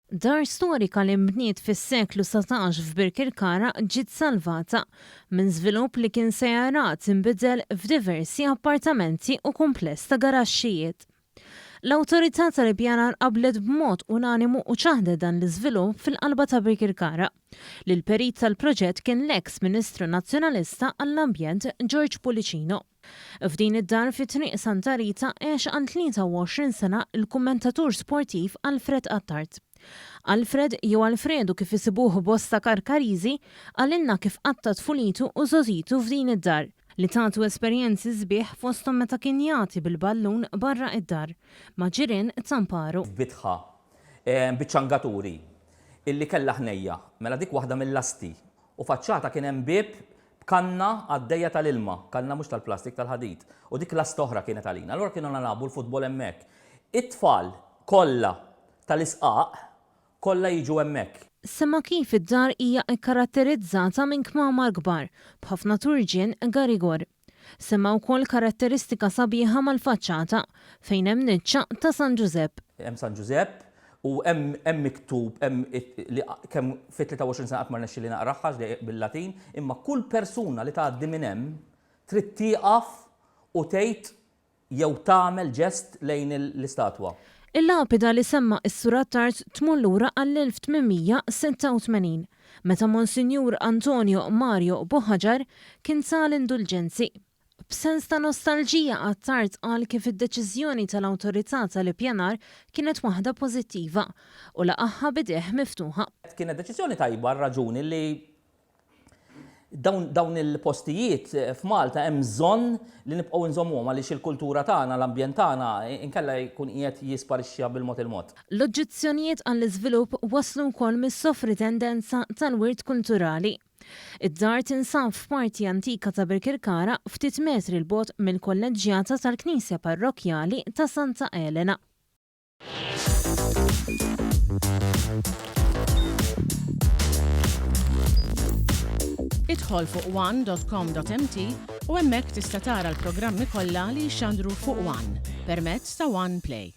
Dar storika li mbniet fis-seklu 19 f'Birkirkara ġiet salvata minn żvilupp li kien se jarat inbidel f'diversi appartamenti u kumpless ta' garaxxijiet. L-Awtorità tal-Ippjanar qablet b'mod unanimu u ċaħdet dan l-iżvilupp fil-qalba ta' Birkirkara li l-perit tal-proġett kien l-eks Ministru Nazzjonalista għall-Ambjent George Pullicino. F'din id-dar fi Triq Santa Rita għex għal 23 sena il-kummentatur sportiv Alfred Attard. Alfred jew Alfredu kif isibuh bosta karkariżi għalilna kif qatta tfulitu u żożitu f'din id-dar li tagħtu esperjenzi sbieħ fosthom meta kien jagħti bil-ballun barra id-dar ma' ġirien tamparu. Bitħa biċċangaturi illi kellha ħnejja mela dik waħda mill-lasti u faċċata kien hemm bieb b'kanna għaddejja tal-ilma, kanna mhux tal-plastik tal-ħadid, u dik last oħra kienet għalina. Allura kienu nagħlabu l-futbol hemmhekk. It-tfal kollha tal-isqaq kollha jiġu hemmhekk. Semma kif id-dar hija kkaratterizzata minn kmamar kbar b'ħafna turġien garigor. Semma wkoll karatteristika sabiħa mal-faċċata fejn hemm niċċa ta' San Giuseppe. Hemm San Giuseppe u hemm miktub kemm fit-23 sena qatt ma rnexxi li naqraħħa bil-Latin, imma kull persuna li tgħaddi minn hemm trid tieqaf u tgħid jew tagħmel ġest lejn l-istatwa. Il-lapida li semma s-Sur Attard tmur lura għall-1886 meta Monsinjur Antonio Mario Boħaġar kien sal indulġenzi. B'sens ta' nostalġija Attard qal kif id-deċiżjoni tal-Awtorità tal-Ippjanar kienet waħda pożittiva u laqgħaha bideh miftuħa. Kienet deċiżjoni tajba raġuni li dawn il-postijiet f'Malta hemm bżonn li nibqgħu nżommuhom għaliex il-kultura tagħna, l-ambjent tagħna inkella jkun qiegħed jisparixxiha bil-mod il-mod. L-oġġezzjonijiet għall-iżvilupp waslu wkoll mis-sofri tendenza tal-wirt kulturali. Id-dar tinsab f'parti antika ta' Birkirkara ftit metri l-bogħod mill-kolleġġjata tal-Knisja Parrokjali ta' Santa Elena. Idħol fuq one.com.mt u hemmhekk tista' tara l-programmi kollha li jxandru fuq One permezz ta' One Play.